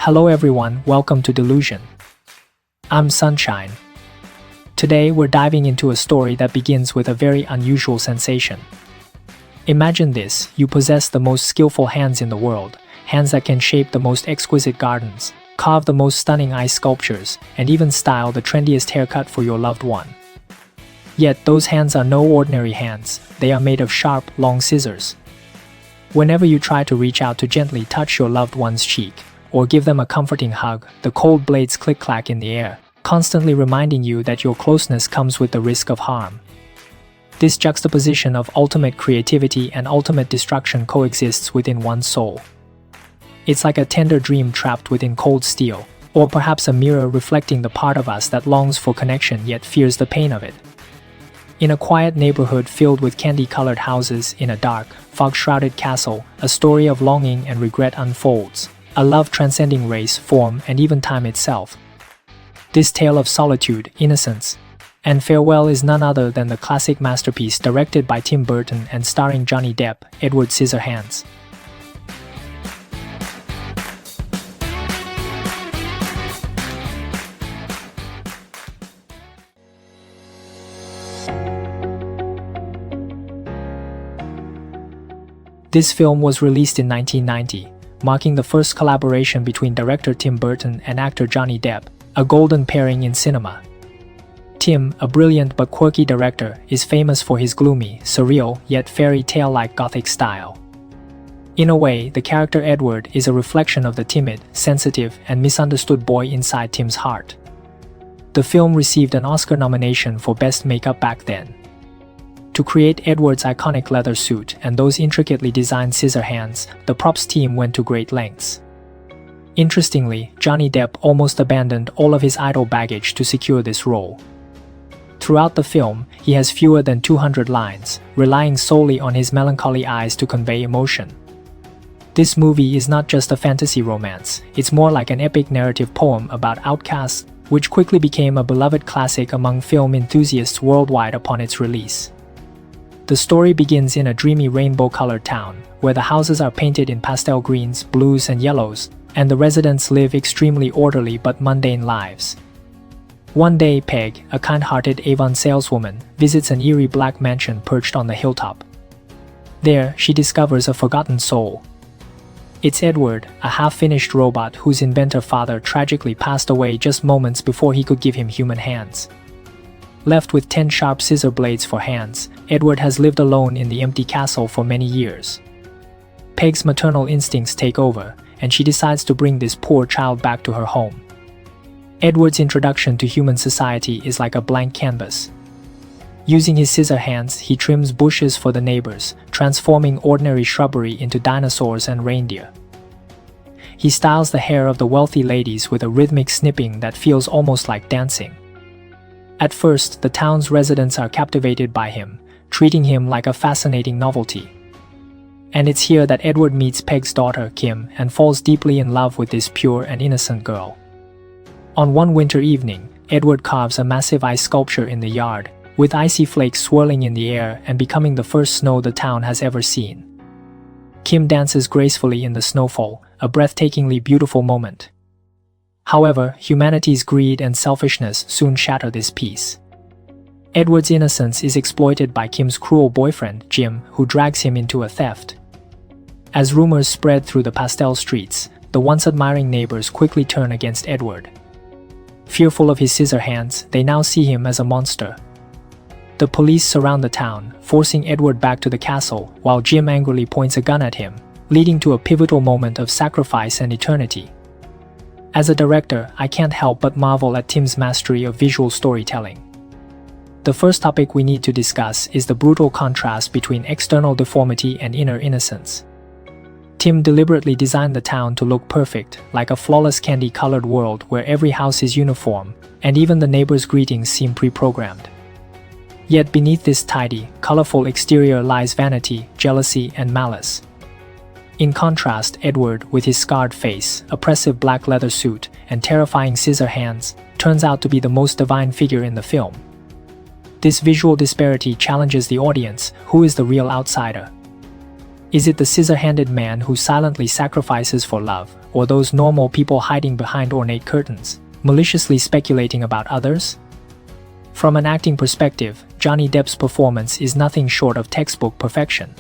Hello everyone, welcome to Delusion. I'm Sunshine. Today we're diving into a story that begins with a very unusual sensation. Imagine this, you possess the most skillful hands in the world, hands that can shape the most exquisite gardens, carve the most stunning ice sculptures, and even style the trendiest haircut for your loved one. Yet those hands are no ordinary hands, they are made of sharp, long scissors. Whenever you try to reach out to gently touch your loved one's cheek, or give them a comforting hug, the cold blades click-clack in the air, constantly reminding you that your closeness comes with the risk of harm. This juxtaposition of ultimate creativity and ultimate destruction coexists within one's soul. It's like a tender dream trapped within cold steel, or perhaps a mirror reflecting the part of us that longs for connection yet fears the pain of it. In a quiet neighborhood filled with candy-colored houses in a dark, fog-shrouded castle, a story of longing and regret unfolds, a love transcending race, form, and even time itself. This tale of solitude, innocence, and farewell is none other than the classic masterpiece directed by Tim Burton and starring Johnny Depp, Edward Scissorhands. This film was released in 1990, marking the first collaboration between director Tim Burton and actor Johnny Depp, a golden pairing in cinema. Tim, a brilliant but quirky director, is famous for his gloomy, surreal, yet fairy tale-like Gothic style. In a way, the character Edward is a reflection of the timid, sensitive, and misunderstood boy inside Tim's heart. The film received an Oscar nomination for Best Makeup back then. To create Edward's iconic leather suit and those intricately designed scissor hands, the props team went to great lengths. Interestingly, Johnny Depp almost abandoned all of his idol baggage to secure this role. Throughout the film, he has fewer than 200 lines, relying solely on his melancholy eyes to convey emotion. This movie is not just a fantasy romance, it's more like an epic narrative poem about outcasts, which quickly became a beloved classic among film enthusiasts worldwide upon its release. The story begins in a dreamy rainbow-colored town, where the houses are painted in pastel greens, blues, and yellows, and the residents live extremely orderly but mundane lives. One day, Peg, a kind-hearted Avon saleswoman, visits an eerie black mansion perched on the hilltop. There, she discovers a forgotten soul. It's Edward, a half-finished robot whose inventor father tragically passed away just moments before he could give him human hands. Left with 10 sharp scissor blades for hands, Edward has lived alone in the empty castle for many years. Peg's maternal instincts take over, and she decides to bring this poor child back to her home. Edward's introduction to human society is like a blank canvas. Using his scissor hands, he trims bushes for the neighbors, transforming ordinary shrubbery into dinosaurs and reindeer. He styles the hair of the wealthy ladies with a rhythmic snipping that feels almost like dancing. At first, the town's residents are captivated by him, treating him like a fascinating novelty. And it's here that Edward meets Peg's daughter, Kim, and falls deeply in love with this pure and innocent girl. On one winter evening, Edward carves a massive ice sculpture in the yard, with icy flakes swirling in the air and becoming the first snow the town has ever seen. Kim dances gracefully in the snowfall, a breathtakingly beautiful moment. However, humanity's greed and selfishness soon shatter this peace. Edward's innocence is exploited by Kim's cruel boyfriend, Jim, who drags him into a theft. As rumors spread through the pastel streets, the once admiring neighbors quickly turn against Edward. Fearful of his scissor hands, they now see him as a monster. The police surround the town, forcing Edward back to the castle, while Jim angrily points a gun at him, leading to a pivotal moment of sacrifice and eternity. As a director, I can't help but marvel at Tim's mastery of visual storytelling. The first topic we need to discuss is the brutal contrast between external deformity and inner innocence. Tim deliberately designed the town to look perfect, like a flawless candy-colored world where every house is uniform, and even the neighbors' greetings seem pre-programmed. Yet beneath this tidy, colorful exterior lies vanity, jealousy, and malice. In contrast, Edward, with his scarred face, oppressive black leather suit, and terrifying scissor hands, turns out to be the most divine figure in the film. This visual disparity challenges the audience: who is the real outsider? Is it the scissor-handed man who silently sacrifices for love, or those normal people hiding behind ornate curtains, maliciously speculating about others? From an acting perspective, Johnny Depp's performance is nothing short of textbook perfection.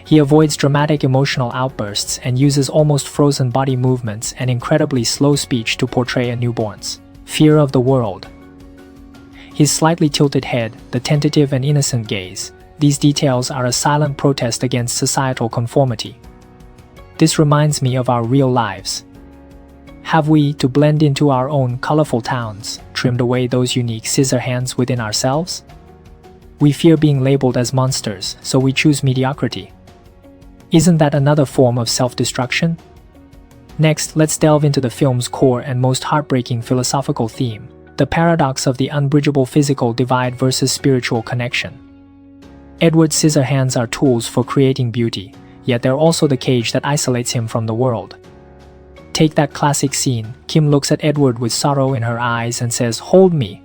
He avoids dramatic emotional outbursts and uses almost frozen body movements and incredibly slow speech to portray a newborn's fear of the world. His slightly tilted head, the tentative and innocent gaze, these details are a silent protest against societal conformity. This reminds me of our real lives. Have we, to blend into our own colorful towns, trimmed away those unique scissor hands within ourselves? We fear being labeled as monsters, so we choose mediocrity. Isn't that another form of self-destruction? Next, let's delve into the film's core and most heartbreaking philosophical theme, the paradox of the unbridgeable physical divide versus spiritual connection. Edward Scissorhands are tools for creating beauty, yet they're also the cage that isolates him from the world. Take that classic scene. Kim looks at Edward with sorrow in her eyes and says, "Hold me."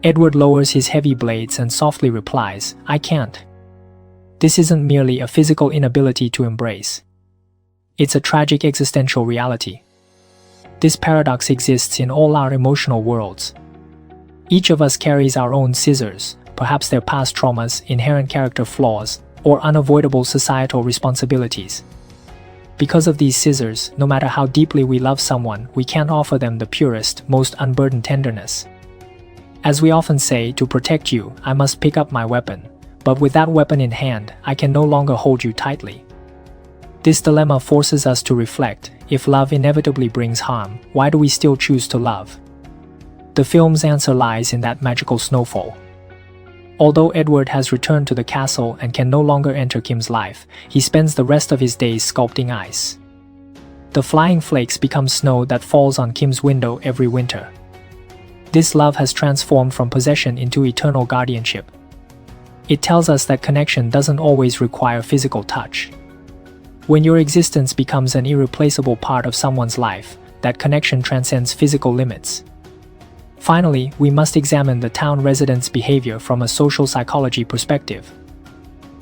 Edward lowers his heavy blades and softly replies, "I can't." This isn't merely a physical inability to embrace. It's a tragic existential reality. This paradox exists in all our emotional worlds. Each of us carries our own scissors, perhaps their past traumas, inherent character flaws, or unavoidable societal responsibilities. Because of these scissors, no matter how deeply we love someone, we can't offer them the purest, most unburdened tenderness. As we often say, to protect you, I must pick up my weapon, but with that weapon in hand, I can no longer hold you tightly. This dilemma forces us to reflect. If love inevitably brings harm, why do we still choose to love? The film's answer lies in that magical snowfall. Although Edward has returned to the castle and can no longer enter Kim's life, he spends the rest of his days sculpting ice. The flying flakes become snow that falls on Kim's window every winter. This love has transformed from possession into eternal guardianship. It tells us that connection doesn't always require physical touch. When your existence becomes an irreplaceable part of someone's life, that connection transcends physical limits. Finally, we must examine the town residents' behavior from a social psychology perspective.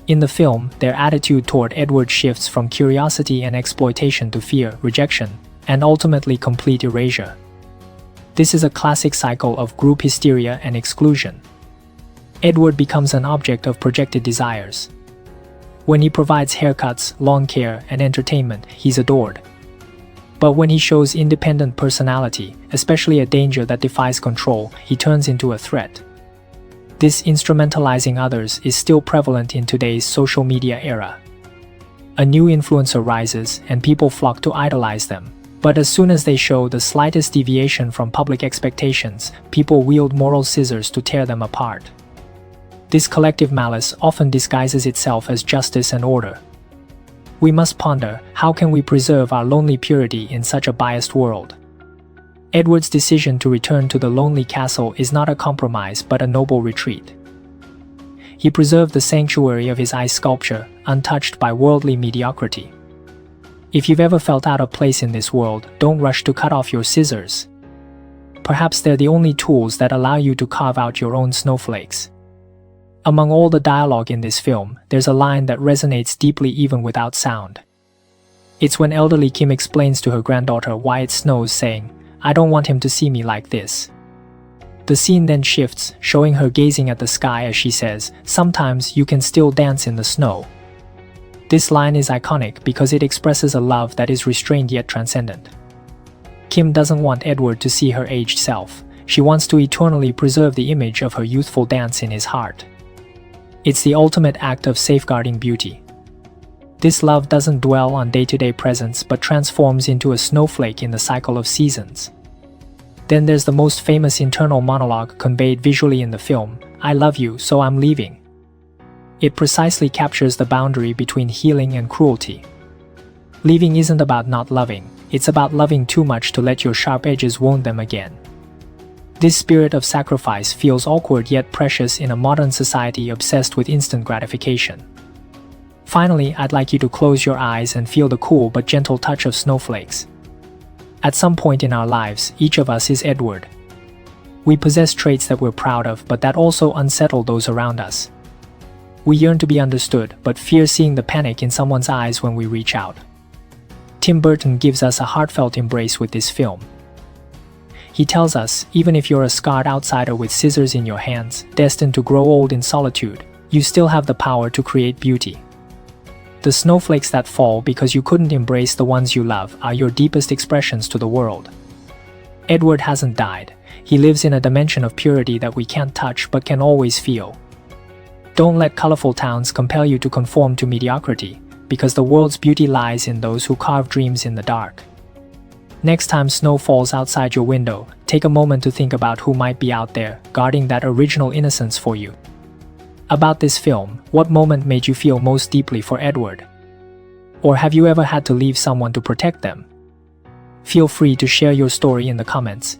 In the film, their attitude toward Edward shifts from curiosity and exploitation to fear, rejection, and ultimately complete erasure. This is a classic cycle of group hysteria and exclusion. Edward becomes an object of projected desires. When he provides haircuts, lawn care, and entertainment, he's adored. But when he shows independent personality, especially a danger that defies control, he turns into a threat. This instrumentalizing others is still prevalent in today's social media era. A new influencer rises, and people flock to idolize them. But as soon as they show the slightest deviation from public expectations, people wield moral scissors to tear them apart. This collective malice often disguises itself as justice and order. We must ponder, how can we preserve our lonely purity in such a biased world? Edward's decision to return to the lonely castle is not a compromise but a noble retreat. He preserved the sanctuary of his ice sculpture, untouched by worldly mediocrity. If you've ever felt out of place in this world, don't rush to cut off your scissors. Perhaps they're the only tools that allow you to carve out your own snowflakes. Among all the dialogue in this film, there's a line that resonates deeply even without sound. It's when elderly Kim explains to her granddaughter why it snows, saying, "I don't want him to see me like this." The scene then shifts, showing her gazing at the sky as she says, "Sometimes you can still dance in the snow." This line is iconic because it expresses a love that is restrained yet transcendent. Kim doesn't want Edward to see her aged self. She wants to eternally preserve the image of her youthful dance in his heart. It's the ultimate act of safeguarding beauty. This love doesn't dwell on day-to-day presence but transforms into a snowflake in the cycle of seasons. Then there's the most famous internal monologue conveyed visually in the film, "I love you, so I'm leaving." It precisely captures the boundary between healing and cruelty. Leaving isn't about not loving, it's about loving too much to let your sharp edges wound them again. This spirit of sacrifice feels awkward yet precious in a modern society obsessed with instant gratification. Finally, I'd like you to close your eyes and feel the cool but gentle touch of snowflakes. At some point in our lives, each of us is Edward. We possess traits that we're proud of but that also unsettle those around us. We yearn to be understood, but fear seeing the panic in someone's eyes when we reach out. Tim Burton gives us a heartfelt embrace with this film. He tells us, even if you're a scarred outsider with scissors in your hands, destined to grow old in solitude, you still have the power to create beauty. The snowflakes that fall because you couldn't embrace the ones you love are your deepest expressions to the world. Edward hasn't died. He lives in a dimension of purity that we can't touch but can always feel. Don't let colorful towns compel you to conform to mediocrity, because the world's beauty lies in those who carve dreams in the dark. Next time snow falls outside your window, take a moment to think about who might be out there, guarding that original innocence for you. About this film, what moment made you feel most deeply for Edward? Or have you ever had to leave someone to protect them? Feel free to share your story in the comments.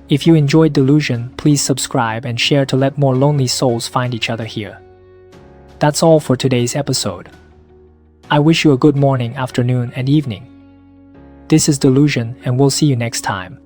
If you enjoyed Delusion, please subscribe and share to let more lonely souls find each other here. That's all for today's episode. I wish you a good morning, afternoon, and evening. This is Delusion, and we'll see you next time.